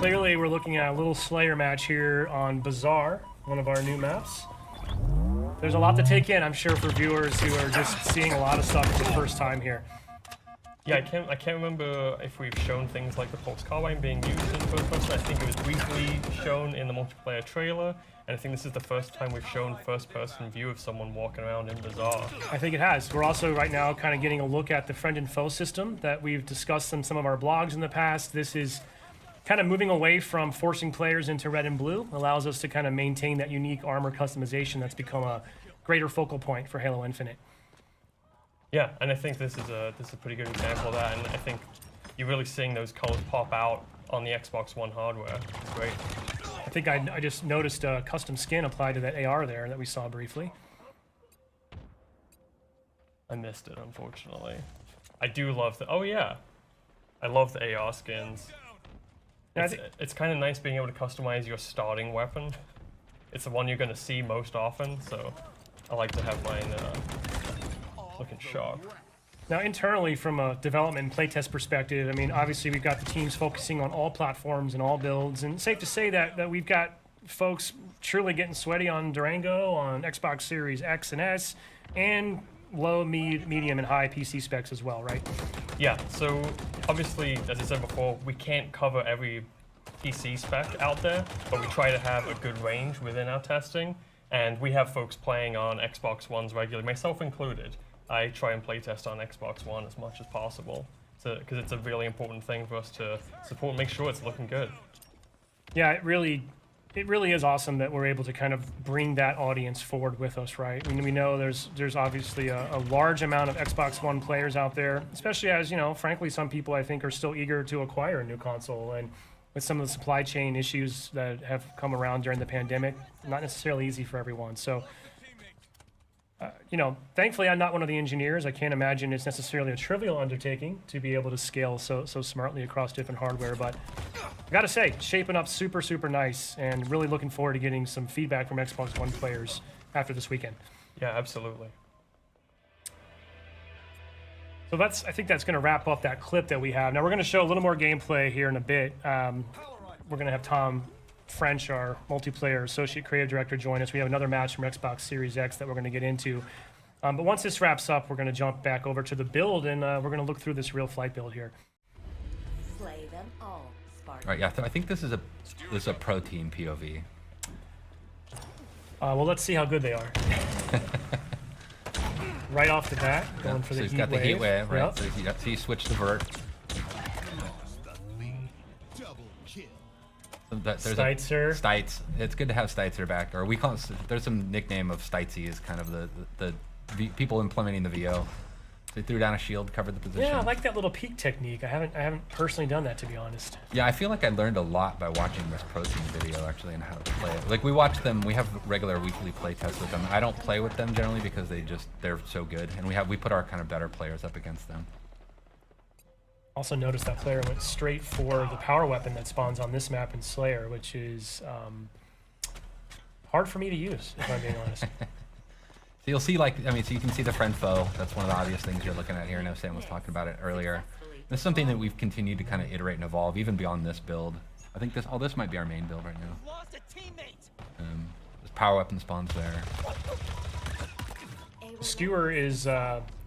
clearly we're looking at a little Slayer match here on Bazaar, one of our new maps. There's a lot to take in, I'm sure, for viewers who are just seeing a lot of stuff for the first time here. Yeah, I can't remember if we've shown things like the Pulse Carbine being used in first person. I think it was briefly shown in the multiplayer trailer, and I think this is the first time we've shown first-person view of someone walking around in Bazaar. I think it has. We're also right now kind of getting a look at the friend and foe system that we've discussed in some of our blogs in the past. This is kind of moving away from forcing players into red and blue, allows us to kind of maintain that unique armor customization that's become a greater focal point for Halo Infinite. Yeah, and I think this is a pretty good example of that, and I think you're really seeing those colors pop out on the Xbox One hardware. It's great. I think I just noticed a custom skin applied to that AR there that we saw briefly. I missed it, unfortunately. I do love the... Oh, yeah. I love the AR skins. It's kind of nice being able to customize your starting weapon. It's the one you're going to see most often, so I like to have mine looking sharp. Now, internally, from a development and playtest perspective, I mean, obviously we've got the teams focusing on all platforms and all builds, and it's safe to say that we've got folks truly getting sweaty on Durango, on Xbox Series X and S, and low, medium, and high PC specs as well, right? Yeah, so obviously, as I said before, we can't cover every PC spec out there, but we try to have a good range within our testing, and we have folks playing on Xbox Ones regularly, myself included. I try and playtest on Xbox One as much as possible, because it's a really important thing for us to support and make sure it's looking good. Yeah, it really is awesome that we're able to kind of bring that audience forward with us, right? I mean, we know there's obviously a large amount of Xbox One players out there, especially as, you know, frankly, some people I think are still eager to acquire a new console, and with some of the supply chain issues that have come around during the pandemic, not necessarily easy for everyone. So, you know, thankfully I'm not one of the engineers. I can't imagine it's necessarily a trivial undertaking to be able to scale so smartly across different hardware, but I gotta say, shaping up super, super nice, and really looking forward to getting some feedback from Xbox One players after this weekend. Yeah, absolutely. So I think that's gonna wrap up that clip that we have. Now we're gonna show a little more gameplay here in a bit. We're gonna have Tom French, our multiplayer associate creative director, join us. We have another match from Xbox Series X that we're going to get into. But once this wraps up, we're going to jump back over to the build, and we're going to look through this real flight build here. Slay them all, Spartan. All right, yeah, I think this is a pro team POV. Well, let's see how good they are. Right off the bat, going for the he's heat got wave. the heat wave, right? Yep. So he switched to vert. Steitzer. Stites. It's good to have Steitzer back, or we call it, there's some nickname of Steitzy is kind of the people implementing the VO. They threw down a shield, covered the position. Yeah, I like that little peek technique. I haven't personally done that, to be honest. Yeah, I feel like I learned a lot by watching this pro team video actually and how to play it. Like we watch them, we have regular weekly play tests with them. I don't play with them generally because they're so good, and we put our kind of better players up against them. Also noticed that player went straight for the power weapon that spawns on this map in Slayer, which is hard for me to use, if I'm being honest. So you'll see, like, I mean, so you can see the friend foe. That's one of the obvious things you're looking at here. I know Sam was talking about it earlier. This is something that we've continued to kind of iterate and evolve, even beyond this build. I think this might be our main build right now. This power weapon spawns there. Skewer is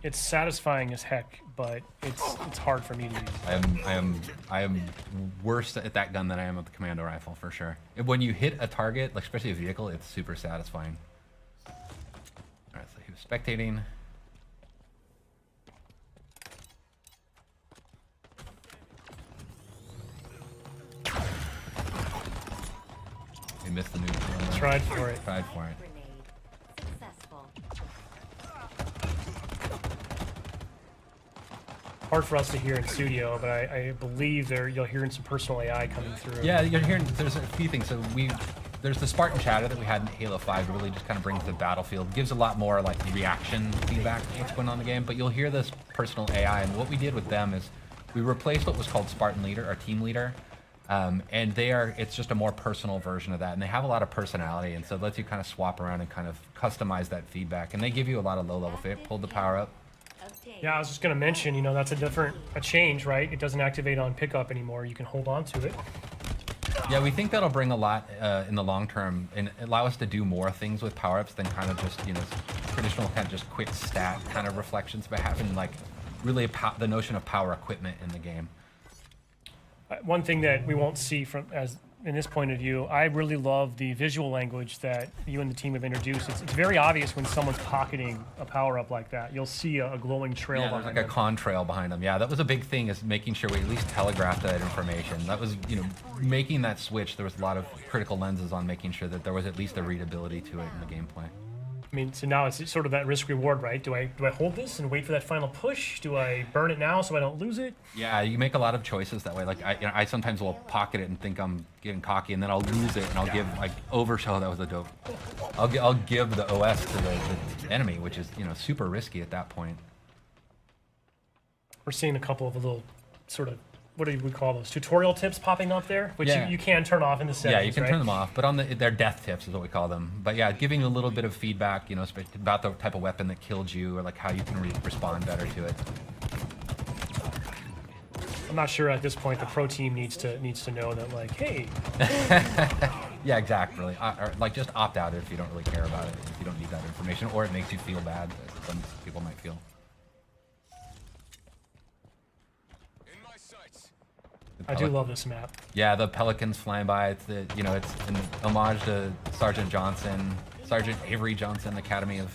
it's satisfying as heck, but it's hard for me to use. I am worse at that gun than I am at the commando rifle for sure. When you hit a target, like especially a vehicle, it's super satisfying. All right, so he was spectating. He missed the neutral. Tried for it. Tried for it. Successful. Hard for us to hear in studio, but I believe you'll hear some personal AI coming through. Yeah, you're hearing. There's a few things. So there's the Spartan chatter that we had in Halo 5. It really just kind of brings the battlefield, gives a lot more like reaction feedback to what's going on in the game. But you'll hear this personal AI, and what we did with them is we replaced what was called Spartan Leader, our team leader, and it's just a more personal version of that, and they have a lot of personality, and so it lets you kind of swap around and kind of customize that feedback, and they give you a lot of low-level fit. Pulled the power up. Yeah, I was just going to mention, that's a change, right? It doesn't activate on pickup anymore. You can hold on to it. Yeah, we think that'll bring a lot in the long term and allow us to do more things with power-ups than kind of just, you know, traditional kind of just quick stat kind of reflections, but having like really the notion of power equipment in the game. One thing that we won't see from as in this point of view, I really love the visual language that you and the team have introduced. It's very obvious when someone's pocketing a power up like that. You'll see a glowing trail Yeah, there's behind like a them. contrail behind them. Yeah, that was a big thing, is making sure we at least telegraphed that information. That was, you know, making that switch. There was a lot of critical lenses on making sure that there was at least a readability to it in the gameplay. I mean, so now it's sort of that risk reward, right? Do I hold this and wait for that final push? Do I burn it now so I don't lose it? Yeah, you make a lot of choices that way. Like I sometimes will pocket it and think I'm getting cocky, and then I'll lose it, and I'll give like overshell. That was a dope. I'll give the OS to the enemy, which is, you know, super risky at that point. We're seeing a couple of little sort of, what do we call those, tutorial tips popping up there, which Yeah. you can turn off in the settings. Yeah, you can right? turn them off, but on they're death tips is what we call them. But yeah, giving a little bit of feedback, you know, about the type of weapon that killed you, or like how you can respond better to it. I'm not sure at this point the pro team needs to know that, like, hey, Yeah, exactly. Or like just opt out if you don't really care about it, if you don't need that information, or it makes you feel bad, as some people might feel. I do love this map. Yeah, the pelicans flying by. It's the, you know, it's an homage to Sergeant Johnson, Sergeant Avery Johnson, Academy of.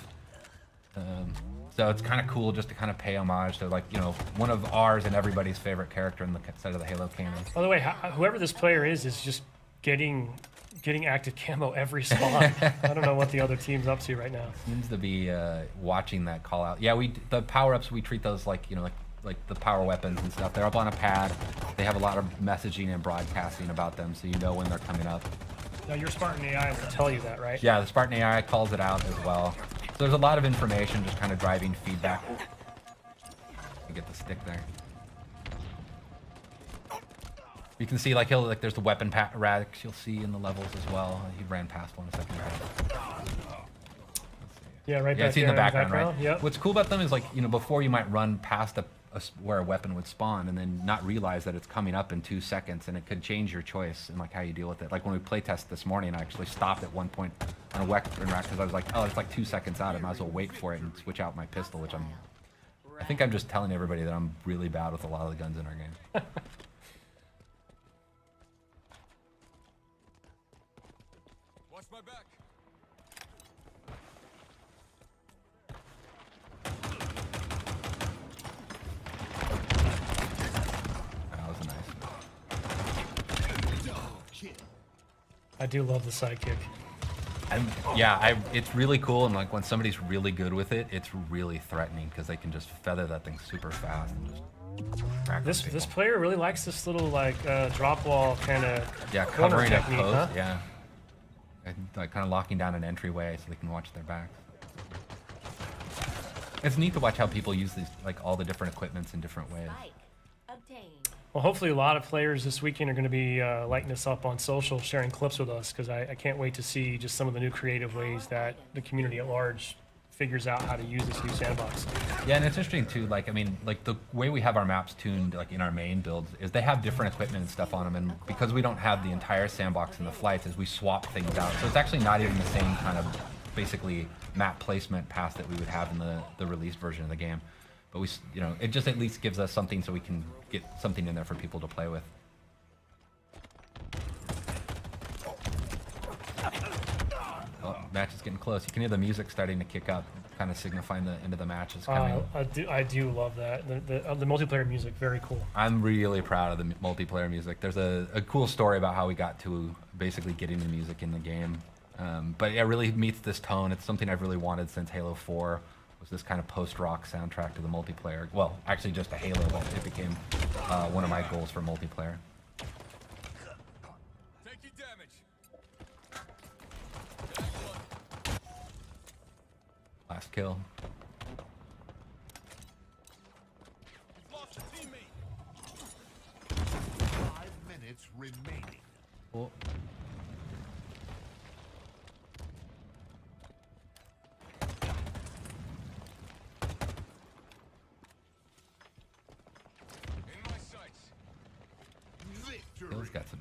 So it's kind of cool just to kind of pay homage to, like, you know, one of ours and everybody's favorite character in the side of the Halo canon. By the way, whoever this player is just getting active camo every spot. I don't know what the other team's up to right now. Seems to be watching that call out. Yeah, the power ups, we treat those like, you know, like the power weapons and stuff. They're up on a pad. They have a lot of messaging and broadcasting about them, so you know when they're coming up. Now your Spartan AI will tell you that, right? Yeah, the Spartan AI calls it out as well. So there's a lot of information just kind of driving feedback. You get the stick there. You can see like there's the weapon racks you'll see in the levels as well. He ran past one a second ago. Yeah, right Yeah, back it's in there the background, right? Yep. What's cool about them is, like, you know, before you might run past where a weapon would spawn and then not realize that it's coming up in 2 seconds, and it could change your choice and like how you deal with it. Like when we playtest this morning, I actually stopped at one point on a weapon rack because I was like, oh, it's like 2 seconds out. I might as well wait for it and switch out my pistol, which I think I'm just telling everybody that I'm really bad with a lot of the guns in our game. Watch my back. That was nice. I do love the sidekick. It's really cool, and like when somebody's really good with it, it's really threatening because they can just feather that thing super fast and just crack This people. this player really likes this little like drop wall kind of Yeah, corner covering a technique, post, huh? yeah. And, like kind of locking down an entryway so they can watch their backs. It's neat to watch how people use these, like all the different equipments in different ways. Spike obtained. Well, hopefully a lot of players this weekend are going to be lighting us up on social, sharing clips with us, because I can't wait to see just some of the new creative ways that the community at large figures out how to use this new sandbox. Yeah, and it's interesting too, like, I mean, like the way we have our maps tuned, like in our main builds, is they have different equipment and stuff on them, and because we don't have the entire sandbox in the flights, is we swap things out. So it's actually not even the same kind of basically map placement path that we would have in the released version of the game. But we, you know, it just at least gives us something so we can get something in there for people to play with. Oh, match is getting close. You can hear the music starting to kick up, kind of signifying the end of the match is coming. I do love that. The multiplayer music, very cool. I'm really proud of the multiplayer music. There's a cool story about how we got to basically getting the music in the game. But it really meets this tone. It's something I've really wanted since Halo 4. Was this kind of post-rock soundtrack to the multiplayer. Well, actually just a Halo, but it became one of my goals for multiplayer. Take your damage. Last kill. Lost a teammate. 5 minutes remaining. Cool. In my sights. Victory. Halo's got some